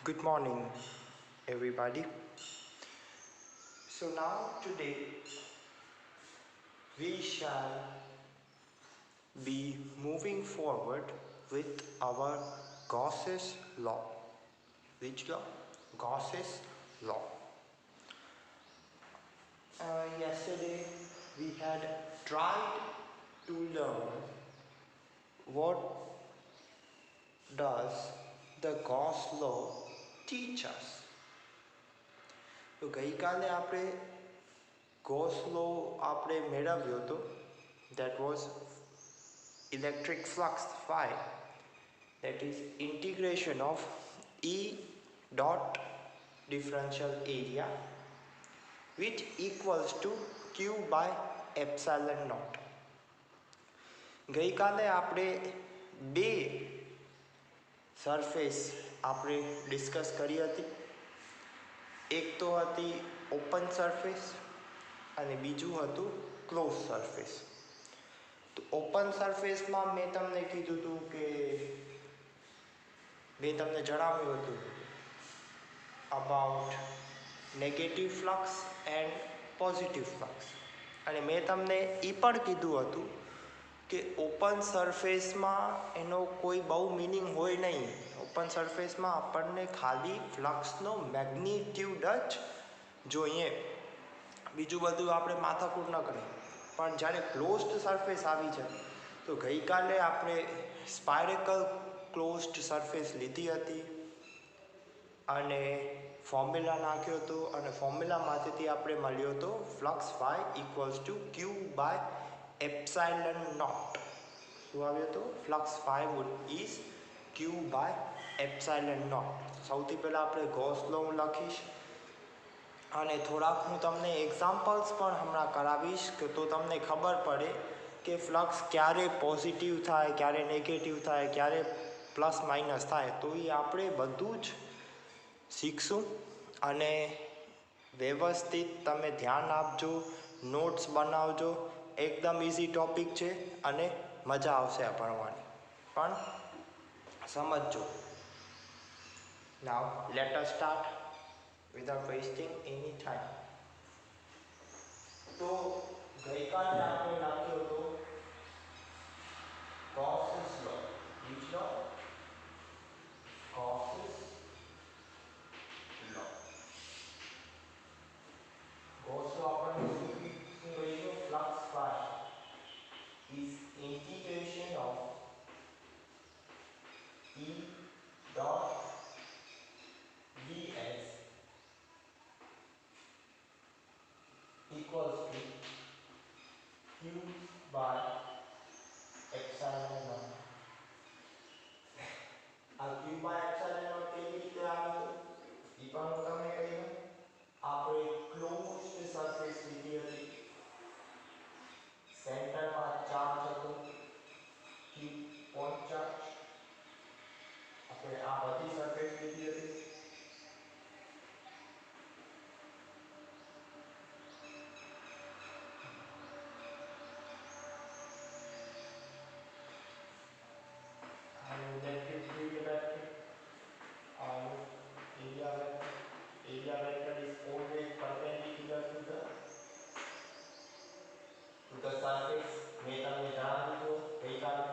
Good morning, everybody. So now today we shall be moving forward with our Gauss's law. Which law? Gauss's law. Yesterday we had tried to learn what does the Gauss law teach us. તો ગઈકાલે આપણે Gauss લો આપણે મેળવ્યો હતો. That was electric flux phi, that is integration of E dot differential area which equals to Q by epsilon naught. ગઈકાલે આપણે બે surface આપણે ડિસ્કસ કરી હતી. એક તો હતી ઓપન સરફેસ અને બીજું હતું ક્લોઝ સરફેસ. તો ઓપન સરફેસમાં મેં તમને કીધું હતું કે મેં તમને જણાવ્યું હતું about negative flux and positive flux, અને મેં તમને એ પણ કીધું હતું કે ઓપન સરફેસમાં એનો કોઈ બહુ મિનિંગ હોય નહીં. ઓપન સરફેસમાં આપણને ખાલી ફ્લક્સનો મેગ્નિટ્યુડ જ જોઈએ, બીજું બધું આપણે માથાકૂટ ન કરીએ. પણ જ્યારે ક્લોઝડ સરફેસ આવી જાય તો ગઈકાલે આપણે સ્પાયરેકલ ક્લોઝડ સરફેસ લીધી હતી અને ફોર્મ્યુલા નાખ્યો હતો, અને ફોર્મ્યુલામાંથી આપણે મળ્યો હતો flux phi equals to Q by epsilon naught. શું આવ્યો હતો? Flux phi would is Q by epsilon naught. સૌથી પહેલાં આપણે ગોસ લો હું લખીશ અને થોડાક હું તમને એક્ઝામ્પલ્સ પણ હમણાં કરાવીશ કે તો તમને ખબર પડે કે ફ્લક્સ ક્યારે પોઝિટિવ થાય, ક્યારે નેગેટિવ થાય, ક્યારે પ્લસ માઇનસ થાય. તો એ આપણે બધું જ શીખશું. અને વ્યવસ્થિત તમે ધ્યાન આપજો, નોટ્સ બનાવજો. એકદમ ઇઝી ટૉપિક છે અને મજા આવશે આ ભણવાની, પણ સમજજો. Now let us start without wasting any time. તો ગઈકાલે આપણે નાખ્યો હતો Gauss's law. Which law? Gauss's law. Gauss law આપણને શું કહ્યું? Flux phi is integration of E dot ds equals to Q by epsilon naught. આ Q by epsilon naught કેવી રીતે આવ્યું એ પણ હું તમને કહી દઉં. આપણે ક્લોઝડ સરફેસ લીધી હતી, સેન્ટરમાં ચાર્જ હતો Q પોઈન્ટ ચાર્જ. આપણે આ બધી સરફેસ લીધી હતી. Electric field vector, area vector. Area vector is always perpendicular to the surface. મેં તમને જણાવી દીધું ગઈકાલે.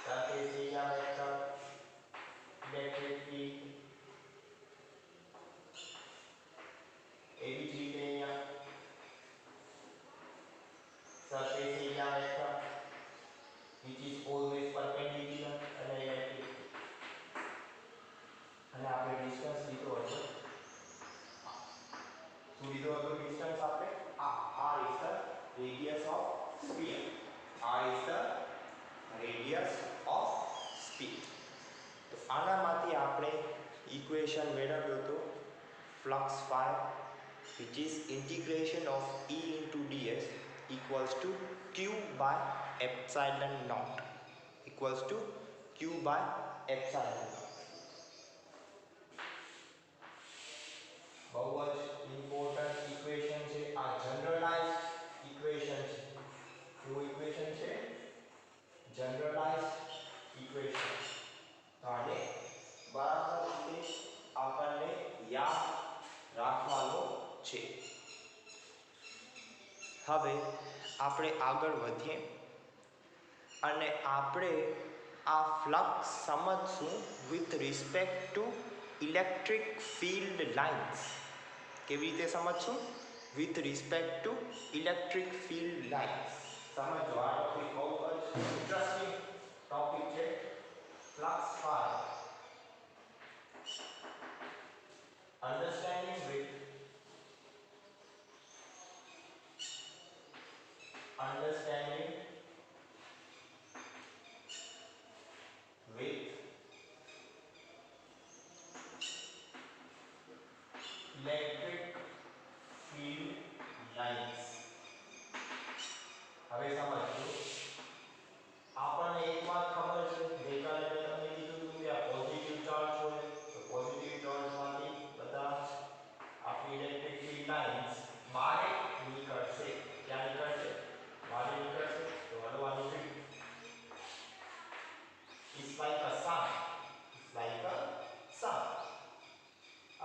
surface area vector, electric field. એવી જ રીતે અહીંયા surface area vector which is always perpendicular અને electric field. અને આપણે ડિસ્ટન્સ લીધો હતો, શું લીધો હતો ડિસ્ટન્સ આપણે? r is the radius of sphere. r is the radius of sphere. તો આનામાંથી આપણે ઇક્વેશન મેળવ્યો હતો flux phi which is integration of E into ds equals to Q by epsilon naught equals to Q by epsilon naught. બહુ જ important equation છે આ. Generalised equation છે. શું ઇક્વેશન છે? Generalized equation. હવે આપણે આગળ વધીએ અને આપણે આ ફ્લક્સ સમજશું with respect to electric field lines. કેવી રીતે સમજશું? With respect to electric field lines. સમજો, આ ટોપિક બહુ જ ઇન્ટરેસ્ટિંગ ટોપિક છે. Flux phi understanding with electric field lines. હવે સમજો, આપણને એક વાત ખબર છે, ગઈકાલે મેં તમને કીધું હતું કે આ પોઝિટિવ ચાર્જ હોય તો પોઝિટિવ ચાર્જમાંથી બધા આપણી ઇલેક્ટ્રિક ફિલ્ડ લાઇન્સ બહાર નીકળશે. ક્યાં નીકળશે? બહાર નીકળશે. તો હલવાની field is like a sun. It's like a sun.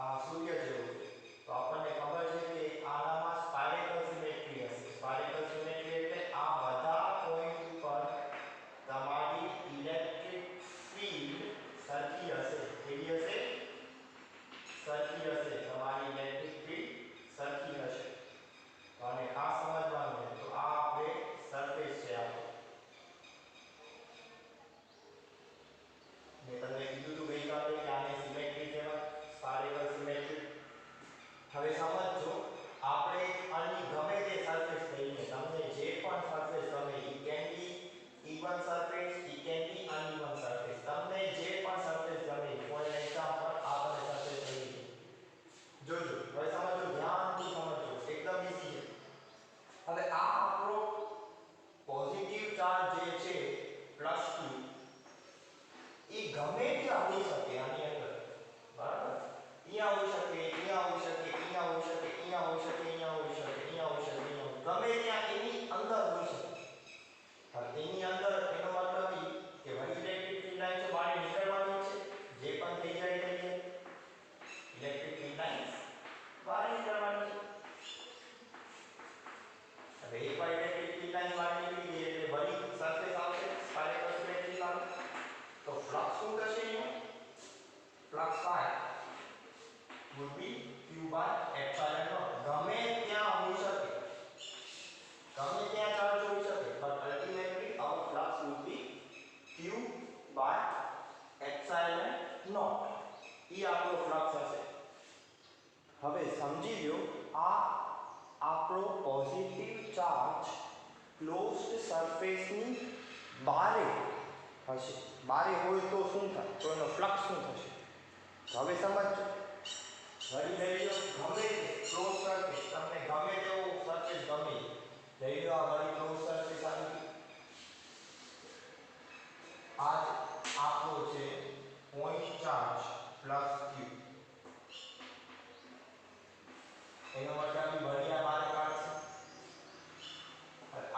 આ સૂર્ય જેવું છે. તો આપણને ખબર છે કે આનામાં સ્પાયરેકલ સિમેટ્રી હશે. સ્પાયરેકલ સિમેટ્રી એટલે આ બધા પોઈન્ટ ઉપર તમારી ઇલેક્ટ્રિક ફિલ્ડ સરખી હશે. કેવી હશે? સરખી હશે. તમારી ઇલેક્ટ્રિક ફિલ્ડ સરખી હશે. અને આ સમજવાનું છે. તો આ આપણે સરફેસ છે આપણો. મેં તમને કીધું હતું ગઈકાલે કે આને સિમેટ્રી કહેવાય, સ્પાયરેકલ સિમેટ્રી. હવે સમજો, આપણે આની ગમે તે સરફેસ લઈને, તમને જે પણ સરફેસ ગમે, ઈ can be even surface, it can be uneven surface. તમને જે પણ સરફેસ ગમે, ફોર એક્ઝામ્પલ આપણે સરફેસ લઈએ. જોજો, હવે સમજો, ધ્યાનથી સમજો, એકદમ ઈઝી છે. હવે આ આપણો પોઝિટિવ ચાર્જ જે છે +q, એ ગમે ત્યાં હોઈ શકે આની અંદર, બરાબર? અહીંયા હોઈ શકે, અહીંયા હોઈ શકે, અહીંયા હોઈ શકે, અહીંયા હોઈ શકે, અહીંયા હોઈ શકે, અહીંયા હોઈ શકે, ગમે ત્યાં એની અંદર હોઈ શકે. હવે એની અંદર એનો મતલબ એ કે વળી ઇલેક્ટ્રિક ફિલ્ડ લાઇન્સ બહાર નીકળવાની છે. જે પણ થઈ જાય થઈ જાય, ઇલેક્ટ્રિક ફિલ્ડ લાઇન્સ બહાર નીકળવાની છે. હવે એકવાર ઇલેક્ટ્રિક ફિલ્ડ લાઇન બહાર નીકળી ગઈ એટલે વળી સરફેસ આવશે, સ્પાયરેકલ સિમેટ્રી આવે. તો ફ્લક્સ શું થશે અહીંયા? Flux phi would be q by epsilon naught. ગમે ત્યાં હોઈ શકે, ગમે ત્યાં ચાર્જ હોઈ શકે, but ultimately our flux would be q by epsilon naught. એ આપણો ફ્લક્સ હશે. હવે સમજી લો, આ આપણો પોઝિટિવ ચાર્જ ક્લોઝડ સરફેસની બહાર હશે. બહાર હોય તો શું થાય? તો એનો ફ્લક્સ શું થશે? હવે સમજો, વળી લઈ લો ગમે તે ક્લોઝ સરફેસ, તમને ગમે તેવો સરફેસ ગમે, લઈ લો આ વળી ક્લોઝ સરફેસ આવી. આ આપણો છે પોઈન્ટ ચાર્જ +q. એનો મતલબ વળી આ બહાર કાઢશે.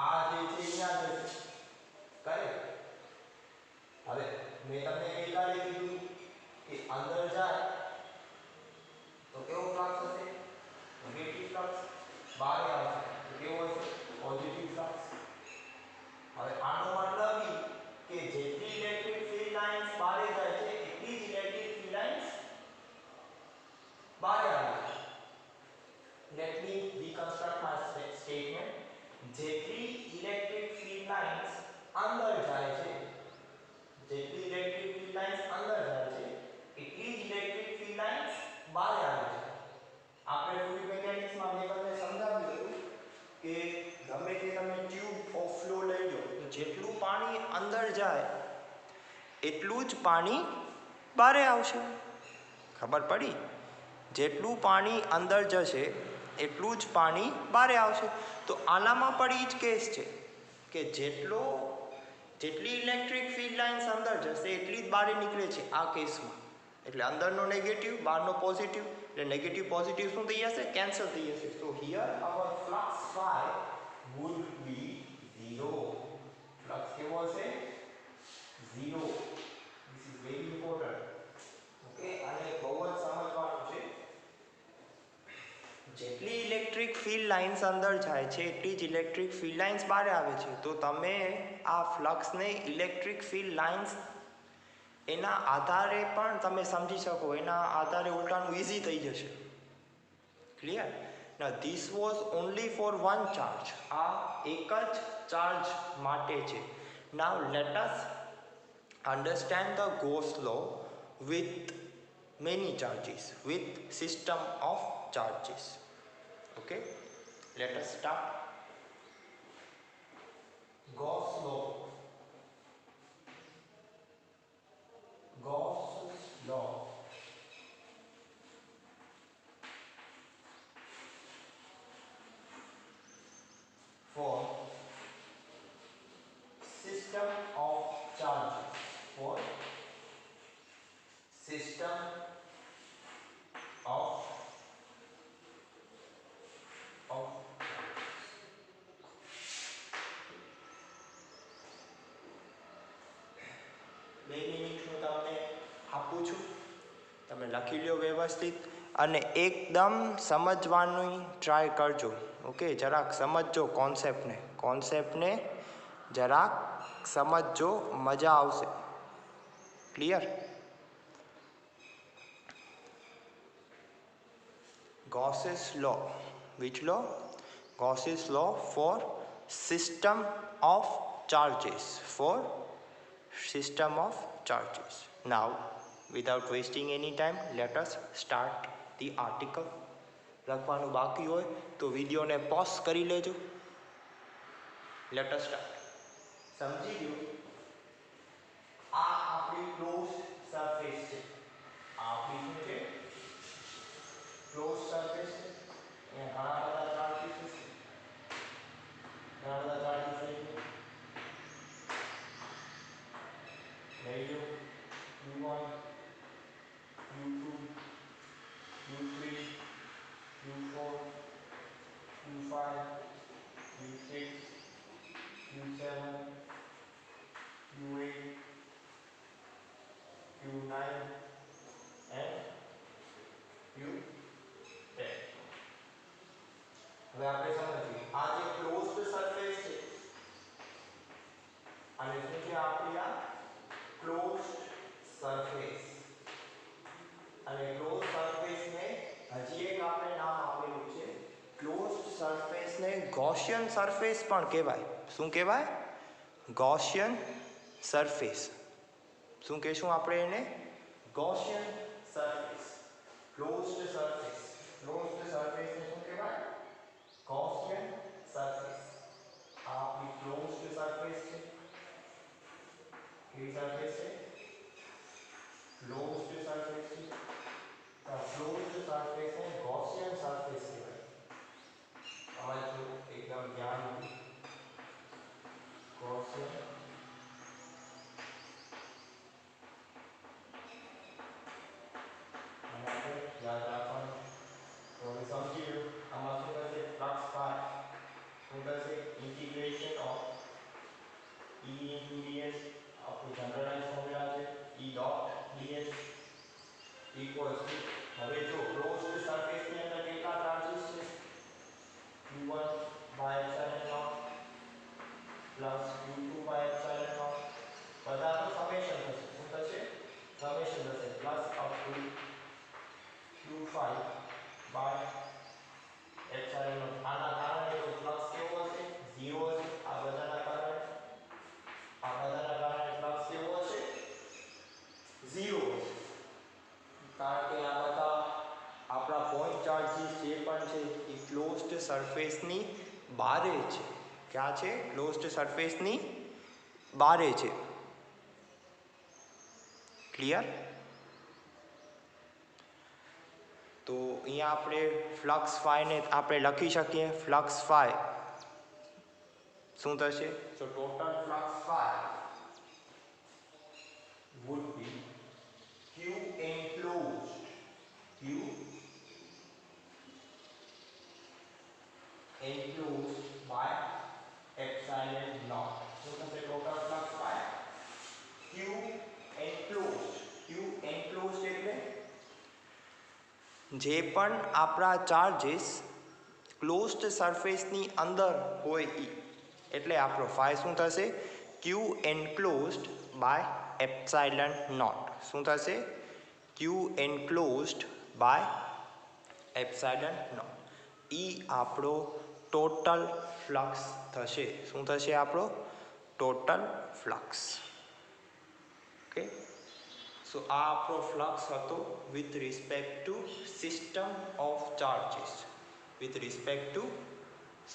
આ જે છે અહીંયા જશે, કરેક્ટ? હવે મેં તમને ગઈકાલે કીધું કે અંદર જાય તો કેવો ફ્લક્સ હશે? Negative flux. બહાર આવશે તો કેવો હશે? Positive flux. હવે આનો મતલબ એ કે જેટલી ઇલેક્ટ્રિક ફિલ્ડ લાઇન્સ બહાર જાય છે એટલી જ ઇલેક્ટ્રિક ફિલ્ડ લાઇન્સ બહાર આવે છે. Let me reconstruct my statement. જેટલી ઇલેક્ટ્રિક ફિલ્ડ લાઇન્સ અંદર જાય છે, જેટલી ઇલેક્ટ્રિક ફિલ્ડ લાઇન્સ અંદર જાય છે એટલી જ ઇલેક્ટ્રિક ફિલ્ડ લાઇન્સ બહાર આવે છે. આપણે ફ્લુઇડ મિકેનિક્સમાં મેં તમને સમજાવ્યું હતું કે ગમે તે તમે ટ્યુબ ઓફ ફ્લો લઈ લો, જેટલું પાણી અંદર જાય એટલું જ પાણી બહાર આવશે. ખબર પડી? જેટલું પાણી અંદર જશે એટલું જ પાણી બહાર આવશે. તો આનામાં પણ એ જ કેસ છે કે જેટલી ઇલેક્ટ્રિક ફિલ્ડ લાઇન્સ અંદર જશે એટલી જ બહાર નીકળે છે આ કેસમાં. એટલે અંદરનો નેગેટિવ, બહારનો પોઝિટિવ, એટલે નેગેટિવ પોઝિટિવ શું થઈ જશે? કેન્સલ થઈ જશે. So here our flux phi would be 0. Flux કેવો હશે? 0. This is very important. Okay, આને બહુ જ સમજવાનું છે. જેટલી ઇલેક્ટ્રિક ફિલ્ડ લાઇન્સ અંદર જાય છે એટલી જ ઇલેક્ટ્રિક ફિલ્ડ લાઇન્સ બહાર આવે છે. તો તમે આ ફ્લક્સને ઇલેક્ટ્રિક ફિલ્ડ લાઇન્સ એના આધારે પણ તમે સમજી શકો, એના આધારે ઉલટાનું ઇઝી થઈ જશે. ક્લિયર? ના this was only for one charge. આ એક જ ચાર્જ માટે છે. Now let us understand the Gauss law with many charges, with system of charges. Okay, let us start. Gauss law. Gauss law. For system of charges. For system of બે minute હું તમને આપું છું, તમે લખી લો વ્યવસ્થિત અને એકદમ સમજવાની ટ્રાય કરજો. ઓકે, જરાક સમજજો કોન્સેપ્ટને જરાક સમજજો, મજા આવશે. Clear? Gauss's law. Which law? Gauss's law for system of charges. For system of charges. Now, without wasting any time, let us start the article. લખવાનું બાકી હોય તો વિડીયોને પોઝ કરી લેજો. Let us start. સમજી લો, આ આપણી ક્લોઝ સરફેસ છે. આ આપણી શું છે? ક્લોઝ સરફેસ છે. અહીંયા ઘણા બધા ચાર્જીસ છે. ઘણા બધા ચાર્જીસ લઈ લો. U1, U2, U3, U4, U5, U6, U7, U8, U9 and U10. હવે આપણે સમજીએ, આ જે ક્લોઝડ સરફેસ છે અને શું છે આપણી આ ક્લોઝડ સરફેસ. અને ક્લોઝ સરફેસને હજી એક આપણે નામ આપેલું છે. ક્લોઝડ સરફેસને ગૌસિયન સરફેસ પણ કહેવાય. શું કહેવાય? Gaussian surface. શું કહેશું આપણે એને? Gaussian surface. Closed surface. Closed સરફેસને શું કહેવાય? Gaussian surface. આ આપણી ક્લોઝડ સરફેસ છે. કેવી સરફેસ છે? ક્લોઝડ સરફેસ છે. ક્લોઝડ સરફેસને ગૌસિયન સરફેસ કહેવાય. સમજો એકદમ ધ્યાનથી. ગૌસિયન અને આપણે યાદ રાખવાનું. તો હવે સમજી લો, આમાં શું થશે? ફ્લક્સ પાથ શું થશે? Integration of E into ds, આપણું જનરલાઇઝ ફોર્મ્યુલા છે, E dot ds equals to, હવે જો ક્લોઝડ સરફેસ ની અંદર કેટલા ચાર્જીસ છે? q1 by epsilon naught plus q2 by epsilon naught. બધાનો સમેશન થશે. શું થશે? સમેશન થશે plus up to q5 by epsilon naught. આના કારણે તો ફ્લક્સ કેવો હશે? 0 હશે. આ બધાના કારણે ફ્લક્સ કેવો હશે? 0 હશે. કારણ કે આ બધા આપણા પોઈન્ટ ચાર્જીસ જે પણ છે એ ક્લોઝડ સરફેસની બારે છે. ક્યાં છે? ક્લોઝડ સરફેસની બારે છે. ક્લિયર? તો અહીંયા આપણે ફ્લક્સ ફાઈને આપણે લખી શકીએ. ફ્લક્સ ફાઈ શું થશે? તો total flux phi would be Q enclosed. Q enclosed by epsilon naught. શું થશે total flux phi? Q enclosed. Q enclosed એટલે જે પણ આપણા ચાર્જીસ ક્લોઝડ સરફેસની અંદર હોય એ, એટલે આપણો ફાઈ શું થશે? ક્યુ એન્ક્લોઝડ બાય એપ્સાઇલન નોટ. શું થશે? ક્યુ એન્ક્લોઝડ બાય એપ્સાઇલન નોટ. એ આપણો ટોટલ ફ્લક્સ થશે. શું થશે આપણો? Total flux. ઓકે, સો આ આપણો ફ્લક્સ હતો with respect two system of charges. With respect two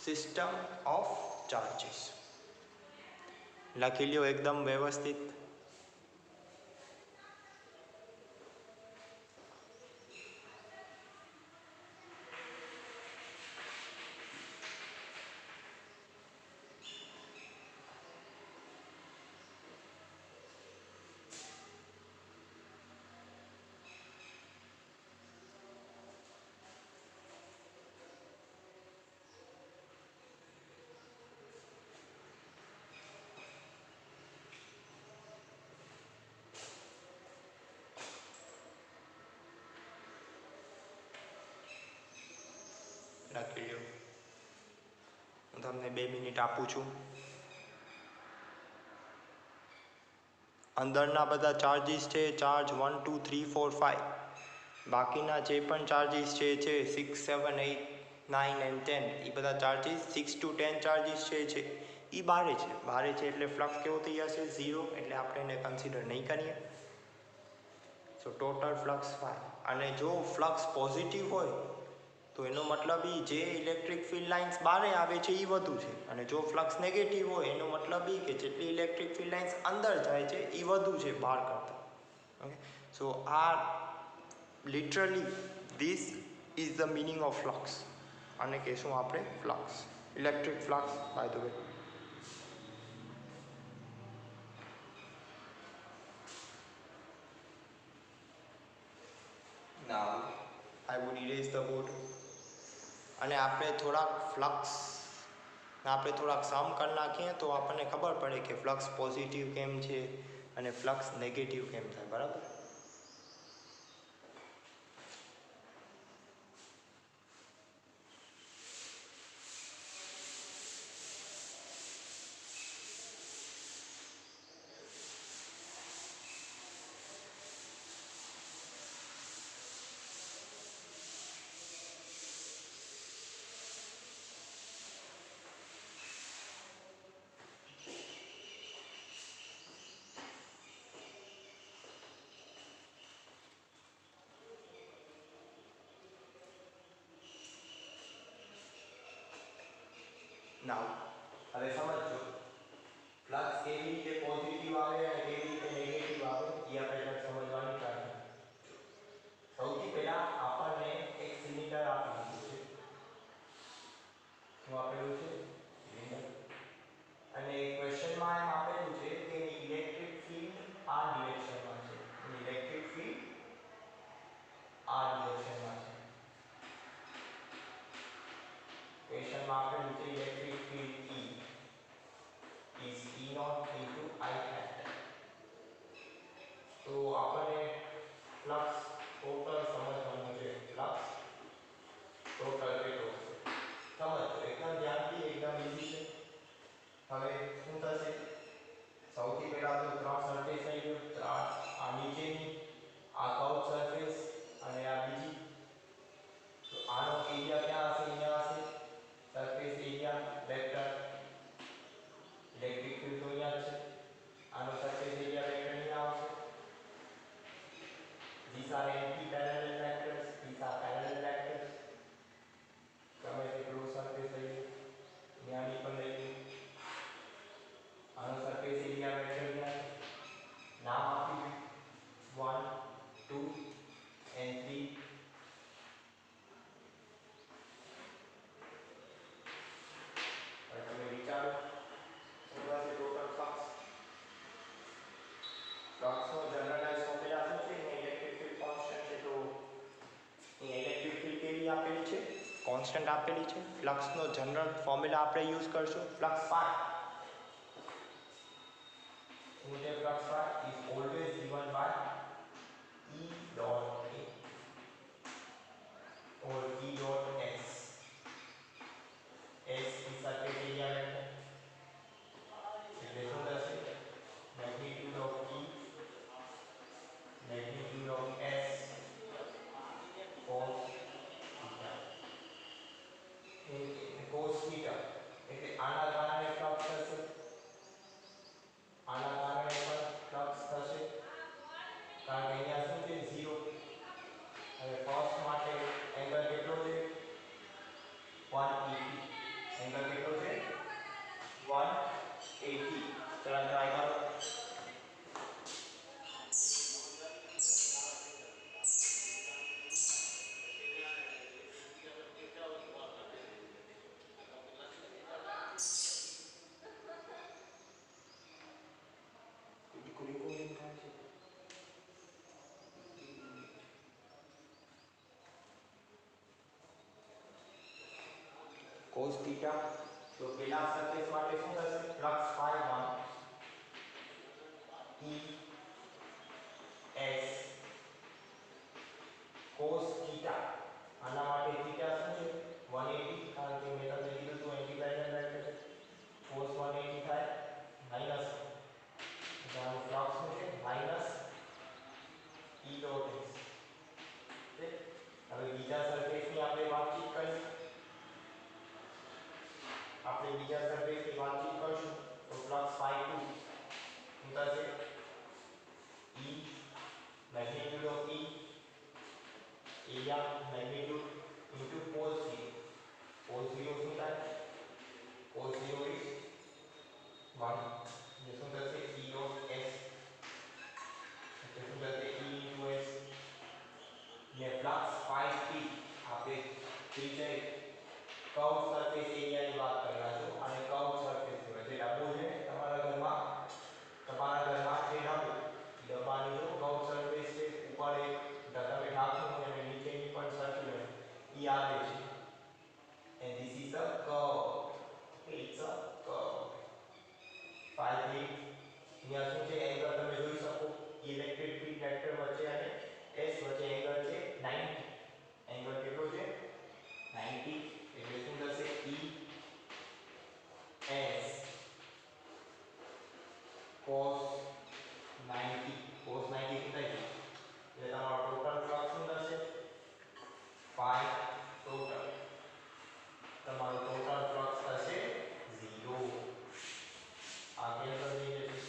system of charges. લખી લ્યો એકદમ વ્યવસ્થિત. લખી લ્યો. હું તમને 2 મિનિટ આપું છું. અંદરના બધા ચાર્જીસ છે ચાર્જ 1 2 3 4 5. બાકીના જે પણ ચાર્જીસ છે 6 7 8 9 and 10, એ બધા ચાર્જીસ 6 to 10 ચાર્જીસ છે એ બારે છે. બારે છે એટલે ફ્લક્સ કેવો થઈ જશે? 0. એટલે આપણે એને કન્સિડર નહીં કરીએ. સો ટોટલ ફ્લક્સ 5. અને જો ફ્લક્સ પોઝિટિવ હોય તો એનો મતલબ એ જે ઇલેક્ટ્રિક ફિલ્ડ લાઇન્સ બહાર આવે છે એ વધુ છે. અને જો ફ્લક્સ નેગેટિવ હોય એનો મતલબ એ કે જેટલી ઇલેક્ટ્રિક ફિલ્ડ લાઇન્સ અંદર જાય છે એ વધુ છે બહાર કરતાં. ઓકે, સો આ literally this is the meaning of flux. આને કહેશું આપણે flux, electric flux by the way. Now I would erase the board. અને આપણે થોડાક ફ્લક્સ આપણે થોડાક સમ કરી નાખીએ તો આપણને ખબર પડે કે ફ્લક્સ પોઝિટિવ કેમ છે અને ફ્લક્સ નેગેટિવ કેમ થાય. બરાબર? નાવ હવે સમજો ફ્લક્સ કેવી રીતે પોઝિટિવ આવે અને કેવી રીતે નેગેટિવ આવે એ આપણે સમજવાની ટ્રાય કરીએ. સૌથી પહેલા આપણને એક સિલિન્ડર આપેલું છે. શું આપેલું છે? સિલિન્ડર. અને ક્વેશ્ચનમાં એમ આપેલું છે કે ઇલેક્ટ્રિક ફિલ્ડ આ ડિરેક્શનમાં છે. ઇલેક્ટ્રિક ફિલ્ડ આ ડિરેક્શનમાં છે. ક્વેશ્ચનમાં આપેલું છે electric field E is E naught into I hat. તો આપણે ફ્લક્સ ટોટલ સમજવાનું છે. ફ્લક્સ ટોટલ કેટલો છે સમજો. એકદમ ધ્યાનથી, એકદમ ઈઝી છે. હવે શું થશે? સૌથી પહેલા તો 3 સરફેસ થઈ ગયો. 3 આ નીચેની, આ કર્વ સરફેસ અને આ બીજી. તો આનો એરિયા ક્યાં હશે? અહીંયા હશે. Surface area vector electric field તો અહીંયા છે. આનો સરફેસ એરિયા વેક્ટર અહીંયા આવશે. These are anti-parallel vectors. These are parallel vectors. તમે તે ક્લોઝ સરફેસ લઈ લો. ત્યાંની પણ લઈ લો. આનો સરફેસ એરિયા વેક્ટર અહીંયા છે. નામ આપી દો 1 2 and 3. હવે તમે વિચારો શું થશે ટોટલ ફ્લક્સ? ફ્લક્સનો જનરલાઇઝ ફોર્મ્યુલા શું છે? ઇલેક્ટ્રિક ફિલ્ડ કોન્સ્ટન્ટ છે. તો ઇલેક્ટ્રિક ફિલ્ડ કેવી આપેલી છે? કોન્સ્ટન્ટ આપેલી છે. ફ્લક્સનો જનરલ ફોર્મ્યુલા આપણે યુઝ કરશું ફ્લક્સ પાથ. શું છે flux path? Is always given by E dot A or E dot S. Theta તો પેલા સરફેસ માટે શું થશે flux phi 1 e s cos theta આના માટે થીટા શું છે 180 કારણ કે મેં તમને કીધું હતું એન્ટી પેરેલલ રાઈટ છે cos 180 થાય માઈનસ એટલે ફ્લક્સ શું છે માઈનસ e dot s હવે બીજા સરફેસની આપણે વાતચીત કરીએ તો ફ્લક્સ phi 2 શું થશે e magnitude of e area magnitude into cos 0 cos 0 શું થાય cos 0 is 1 જે શું થશે e dot s એટલે શું થશે e into s ને ફ્લક્સ phi p આપણે ત્રિજ્યા કર્વ સરફેસ એરિયાની વાત કરી રહ્યા છો અને કર્વ સરફેસ કહેવાય છે ડબ્બો છે તમારા ઘરમાં જે ડબ્બાની જો કર્વ સરફેસ છે ઉપર એક તમે ઢાંકણું હોય અને નીચેની પણ સર્ક્યુલર ઈ આવે છે and this is a curve okay, it's a curve phi 3 અહીંયા શું છે એંગલ તમે જોઈ શકો ઇલેક્ટ્રિક ફીલ્ડ વેક્ટર વચ્ચે અને s વચ્ચે એંગલ છે 90 એંગલ કેટલો છે 90 એટલે શું થશે e s cos 90 cos 90 શું થાય એટલે તમારો ટોટલ ફ્લક્સ શું થશે phi ટોટલ તમારો ટોટલ ફ્લક્સ થશે 0 આ કેન્સલ થઈ જશે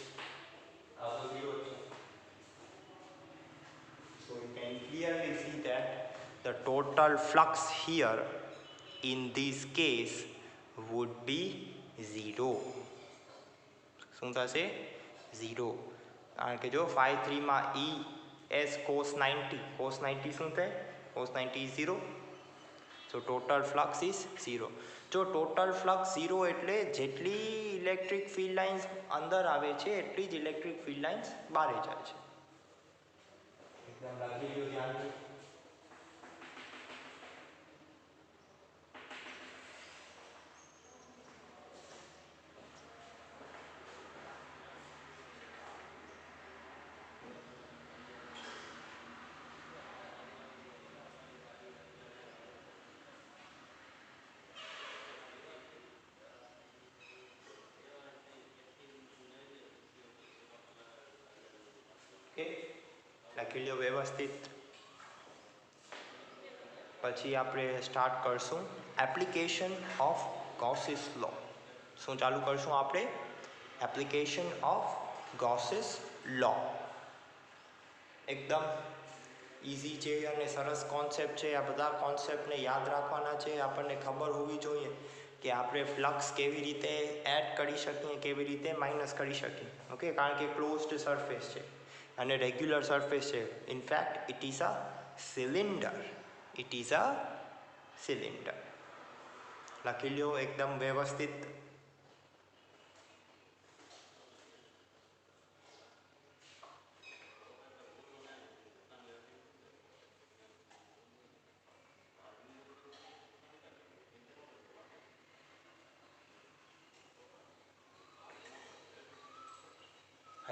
આ તો 0 છે so you can clearly see that the total flux here in this case would be 0 શું થશે 0 કારણ કે જો phi 3 માં e s cos 90 શું થાય cos 90 is 0 so total flux is 0 જો total flux 0 એટલે જેટલી ઇલેક્ટ્રિક ફીલ્ડ લાઇન્સ અંદર આવે છે એટલી જ ઇલેક્ટ્રિક ફીલ્ડ લાઇન્સ બહાર જાય છે એકદમ લખી લો ધ્યાનથી ઓકે લખી લો વ્યવસ્થિત પછી આપણે સ્ટાર્ટ કરશું એપ્લિકેશન ઓફ ગૌસીસ લો શું ચાલુ કરશું આપણે એપ્લિકેશન ઓફ ગૌસીસ લો એકદમ ઇઝી છે અને સરસ કોન્સેપ્ટ છે આ બધા કોન્સેપ્ટને યાદ રાખવાના છે આપણને ખબર હોવી જોઈએ કે આપણે ફ્લક્સ કેવી રીતે એડ કરી શકીએ કેવી રીતે માઇનસ કરી શકીએ ઓકે કારણ કે ક્લોઝડ સરફેસ છે અને રેગ્યુલર સરફેસ છે in fact it is a cylinder લખી લો એકદમ વ્યવસ્થિત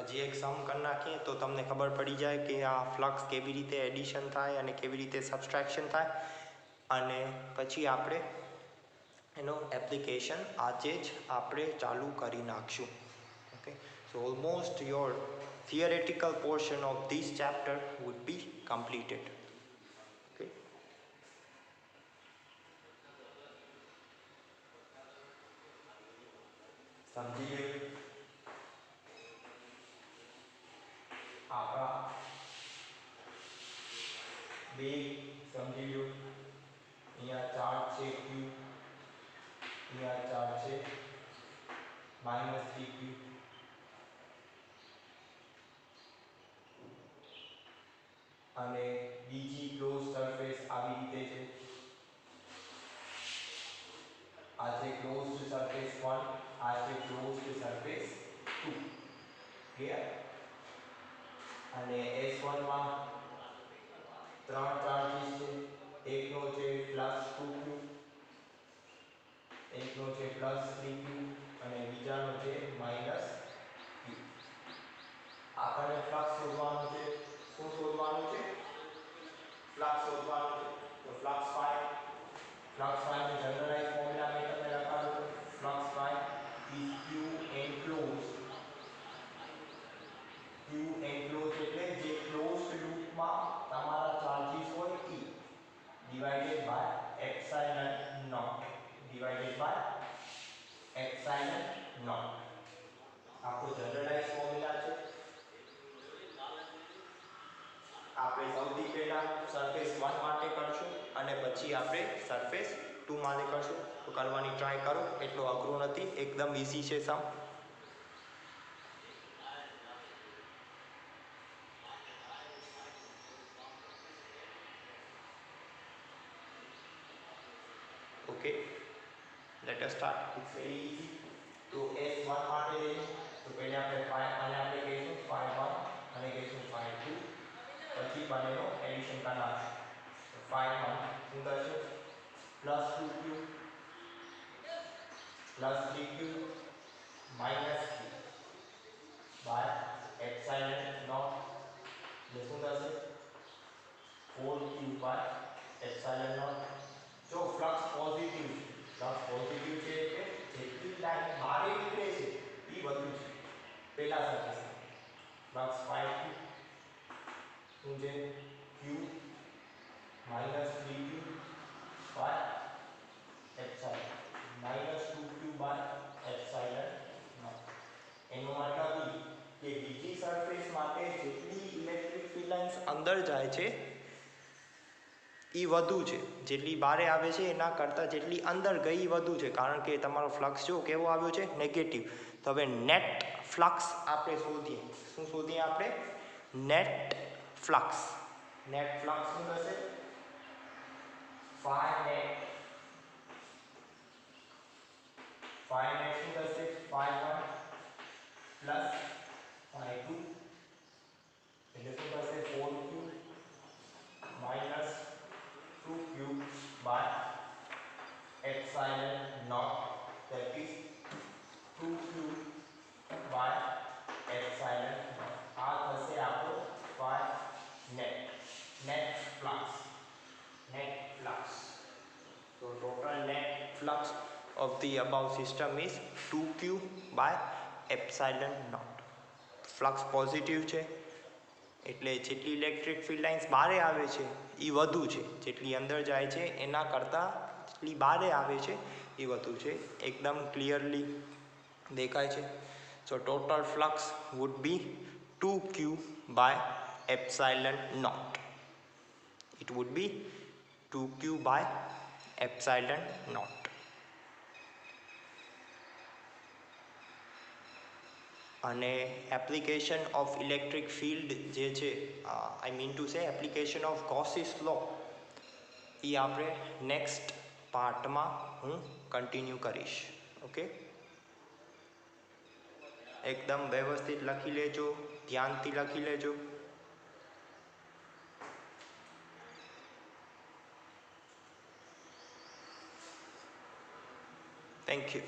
હજી એક સમ કરી નાખીએ તો તમને ખબર પડી જાય કે આ ફ્લક્સ કેવી રીતે એડિશન થાય અને કેવી રીતે સબસ્ટ્રેક્શન થાય અને પછી આપણે એનો એપ્લિકેશન આજે જ આપણે ચાલુ કરી નાખશું okay so almost your theoretical portion of this chapter would be completed okay સમજી ગયું આપણા બે સમજી લો અહીંયા ચાર્જ છે q અહીંયા ચાર્જ છે -3q અને બીજી ક્લોઝ સરફેસ આવી રીતે છે આ છે ક્લોઝડ સરફેસ 1 આ છે ક્લોઝડ સરફેસ 2 ક્લિયર અને S1 માં ત્રણ ચાર્જીસ છે એકનો છે +2q એકનો છે +3q અને બીજાનો છે -q. આપણને ફ્લક્સ શોધવાનું છે. શું શોધવાનું છે? ફ્લક્સ શોધવાનું છે. તો ફ્લક્સ phi નું જનરલાઇઝ ફોર્મ્યુલા મેં તમને લખાવ્યું. Flux phi is q enclosed એટલે જે ક્લોઝડ લૂપમાં તમારા ચાર્જીસ હોય એ divided by epsilon naught આપણો જનરલાઇઝ ફોર્મ્યુલા છે. આપણે સૌથી પહેલા સરફેસ 1 માટે કરશું અને પછી આપણે સરફેસ 2 માટે કરશું. તો કરવાની ટ્રાય કરો, એટલો અઘરો નથી, એકદમ ઈઝી છે sum. Okay, let us start. It's very easy. તો S1 માટે લઈએ તો પહેલા આપણે અને આપણે કહીશું phi1 અને કહીશું phi2, પછી બંનેનો એડિશન કરવાનું. તો phi1 શું થશે? +2q +3q -q by epsilon naught એટલે શું થશે? 4q by epsilon naught. જો ફ્લક્સ પોઝિટિવ છે એટલે જેટલી લાઈન બહાર નીકળે છે એ વધુ છે. પહેલા સરફેસ ફ્લક્સ phi2 શું છે? q -3q by epsilon -2q by epsilon naught. એનો મતલબ કે બીજી સરફેસ માટે જેટલી ઇલેક્ટ્રિક ફીલ્ડ લાઇન્સ અંદર જાય છે એ વધુ છે. જેટલી બારે આવે છે એના કરતાં જેટલી અંદર ગઈ વધુ છે, કારણ કે તમારો ફ્લક્સ જો કેવો આવ્યો છે? નેગેટિવ. તો હવે નેટ ફ્લક્સ આપણે શોધીએ. શું શોધીએ આપણે? Net flux. નેટ ફ્લક્સ શું થશે? phi net શું થશે? phi1 plus phi2 એટલે શું થશે? 4q -2q by epsilon naught, that is 2q by epsilon naught. આ થશે આપણો phi net flux. So total net flux of the above system is 2q by epsilon naught. Flux positive છે એટલે જેટલી electric field lines બહારે આવે છે એ વધુ છે, જેટલી અંદર જાય છે એના કરતાં જેટલી બહારે આવે છે એ વધુ છે. એકદમ ક્લિયરલી દેખાય છે. સો total flux would be 2q by epsilon naught. It would be 2q by epsilon naught. અને એપ્લિકેશન ઓફ ઇલેક્ટ્રિક ફિલ્ડ જે છે, I mean to say application of Gauss's law, એ આપણે નેક્સ્ટ પાર્ટમાં હું કન્ટિન્યુ કરીશ. ઓકે, એકદમ વ્યવસ્થિત લખી લેજો, ધ્યાનથી લખી લેજો. Thank you.